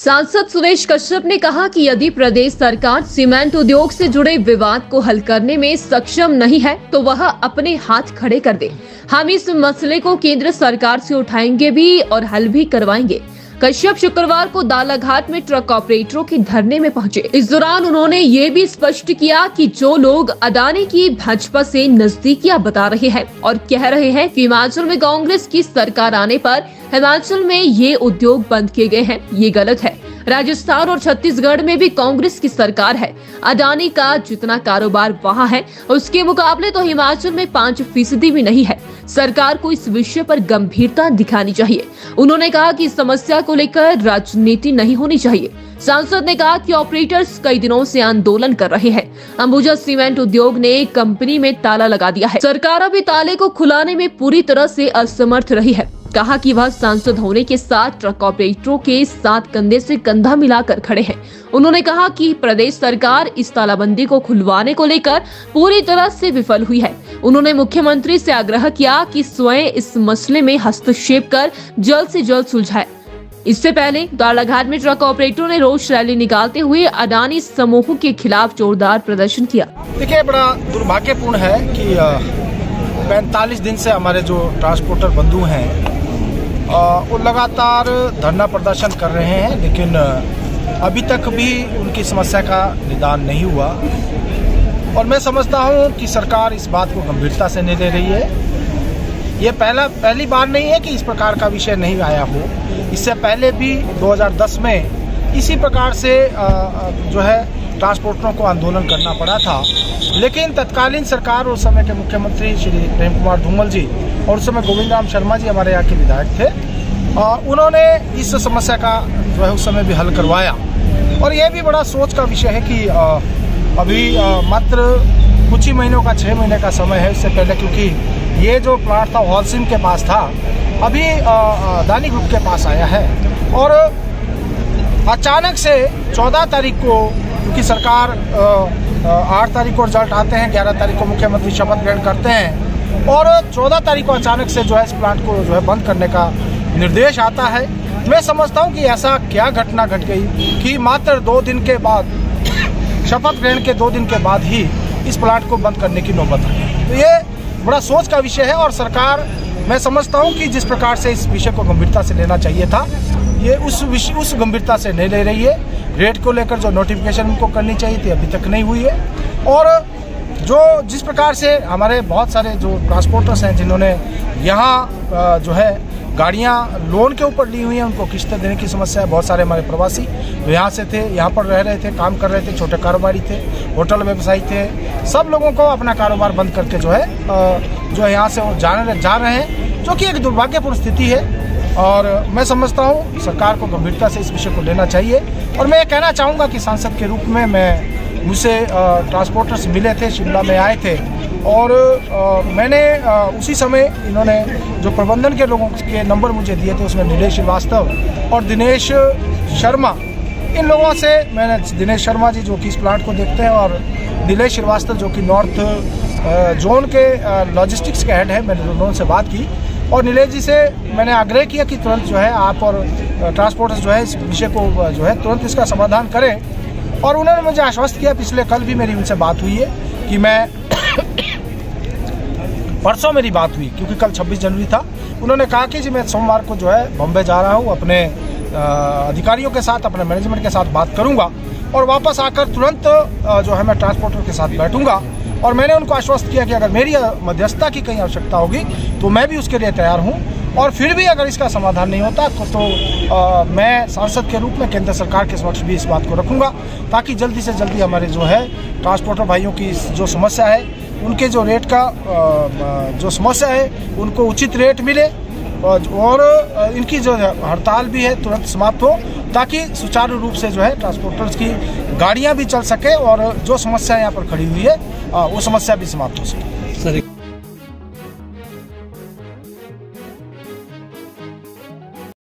सांसद सुरेश कश्यप ने कहा कि यदि प्रदेश सरकार सीमेंट उद्योग से जुड़े विवाद को हल करने में सक्षम नहीं है तो वह अपने हाथ खड़े कर दे। हम इस मसले को केंद्र सरकार से उठाएंगे भी और हल भी करवाएंगे। कश्यप शुक्रवार को दालाघाट में ट्रक ऑपरेटरों के धरने में पहुंचे। इस दौरान उन्होंने ये भी स्पष्ट किया कि जो लोग अडानी की भाजपा से नजदीकियां बता रहे हैं और कह रहे हैं कि हिमाचल में कांग्रेस की सरकार आने पर हिमाचल में ये उद्योग बंद किए गए हैं, ये गलत है। राजस्थान और छत्तीसगढ़ में भी कांग्रेस की सरकार है। अडानी का जितना कारोबार वहां है उसके मुकाबले तो हिमाचल में 5% भी नहीं है। सरकार को इस विषय पर गंभीरता दिखानी चाहिए। उन्होंने कहा कि इस समस्या को लेकर राजनीति नहीं होनी चाहिए। सांसद ने कहा कि ऑपरेटर्स कई दिनों से आंदोलन कर रहे हैं। अंबुजा सीमेंट उद्योग ने कंपनी में ताला लगा दिया है। सरकार अभी ताले को खुलाने में पूरी तरह से असमर्थ रही है। कहा कि वह सांसद होने के साथ ट्रक ऑपरेटरों के साथ कंधे से कंधा मिलाकर खड़े हैं। उन्होंने कहा कि प्रदेश सरकार इस तालाबंदी को खुलवाने को लेकर पूरी तरह से विफल हुई है। उन्होंने मुख्यमंत्री से आग्रह किया कि स्वयं इस मसले में हस्तक्षेप कर जल्द से जल्द सुलझाए। इससे पहले दालाघाट में ट्रक ऑपरेटरों ने रोष रैली निकालते हुए अडानी समूह के खिलाफ जोरदार प्रदर्शन किया। देखिए, बड़ा दुर्भाग्यपूर्ण है कि 45 दिन से हमारे जो ट्रांसपोर्टर बंधु हैं वो लगातार धरना प्रदर्शन कर रहे हैं, लेकिन अभी तक भी उनकी समस्या का निदान नहीं हुआ। और मैं समझता हूं कि सरकार इस बात को गंभीरता से नहीं ले रही है। ये पहली बार नहीं है कि इस प्रकार का विषय नहीं आया हो। इससे पहले भी 2010 में इसी प्रकार से जो है ट्रांसपोर्टरों को आंदोलन करना पड़ा था, लेकिन तत्कालीन सरकार उस समय के मुख्यमंत्री श्री प्रेम कुमार धूमल जी और उस समय गोविंद राम शर्मा जी हमारे यहाँ के विधायक थे, उन्होंने इस समस्या का जो है उस समय भी हल करवाया। और ये भी बड़ा सोच का विषय है कि अभी मात्र कुछ ही महीनों का 6 महीने का समय है। इससे पहले क्योंकि ये जो प्लांट था हॉलसिम के पास था, अभी अडानी ग्रुप के पास आया है। और अचानक से 14 तारीख को, क्योंकि सरकार 8 तारीख को रिजल्ट आते हैं, 11 तारीख को मुख्यमंत्री शपथ ग्रहण करते हैं और 14 तारीख को अचानक से जो है इस प्लांट को जो है बंद करने का निर्देश आता है। मैं समझता हूं कि ऐसा क्या घटना घट गई कि मात्र 2 दिन के बाद, शपथ ग्रहण के 2 दिन के बाद ही इस प्लांट को बंद करने की नौबत आई। तो ये बड़ा सोच का विषय है और सरकार, मैं समझता हूं कि जिस प्रकार से इस विषय को गंभीरता से लेना चाहिए था, ये उस गंभीरता से नहीं ले रही है। रेट को लेकर जो नोटिफिकेशन उनको करनी चाहिए थी अभी तक नहीं हुई है। और जिस प्रकार से हमारे बहुत सारे जो ट्रांसपोर्टर्स हैं जिन्होंने यहाँ जो है गाड़ियाँ लोन के ऊपर ली हुई हैं, उनको किस्तें देने की समस्या है। बहुत सारे हमारे प्रवासी जो यहाँ से थे, यहाँ पर रह रहे थे, काम कर रहे थे, छोटे कारोबारी थे, होटल व्यवसायी थे, सब लोगों को अपना कारोबार बंद करके जो है यहाँ से जा रहे हैं, जो कि एक दुर्भाग्यपूर्ण स्थिति है। और मैं समझता हूँ सरकार को गंभीरता से इस विषय को लेना चाहिए। और मैं ये कहना चाहूँगा कि सांसद के रूप में मुझसे ट्रांसपोर्टर्स मिले थे, शिमला में आए थे और मैंने उसी समय इन्होंने जो प्रबंधन के लोगों के नंबर मुझे दिए थे, उसमें नीलेश श्रीवास्तव और दिनेश शर्मा, इन लोगों से मैंने, दिनेश शर्मा जी जो कि इस प्लांट को देखते हैं और नीलेश श्रीवास्तव जो कि नॉर्थ जोन के लॉजिस्टिक्स के हेड है, मैंने दोनों से बात की और नीलेश जी से मैंने आग्रह किया कि तुरंत जो है आप और ट्रांसपोर्टर्स जो है इस विषय को जो है तुरंत इसका समाधान करें। और उन्होंने मुझे आश्वस्त किया, पिछले कल भी मेरी उनसे बात हुई है कि मैं परसों मेरी बात हुई क्योंकि कल 26 जनवरी था। उन्होंने कहा कि जी मैं सोमवार को जो है बॉम्बे जा रहा हूँ, अपने अधिकारियों के साथ, अपने मैनेजमेंट के साथ बात करूँगा और वापस आकर तुरंत जो है मैं ट्रांसपोर्टर के साथ बैठूँगा। और मैंने उनको आश्वस्त किया कि अगर मेरी मध्यस्थता की कहीं आवश्यकता होगी तो मैं भी उसके लिए तैयार हूं। और फिर भी अगर इसका समाधान नहीं होता तो मैं सांसद के रूप में केंद्र सरकार के समक्ष भी इस बात को रखूंगा, ताकि जल्दी से जल्दी हमारे जो है ट्रांसपोर्टर भाइयों की जो समस्या है, उनके जो रेट का जो समस्या है, उनको उचित रेट मिले और इनकी जो हड़ताल भी है तुरंत समाप्त हो, ताकि सुचारू रूप से जो है ट्रांसपोर्टर्स की गाड़ियां भी चल सके और जो समस्या यहाँ पर खड़ी हुई है वो समस्या भी समाप्त हो सके।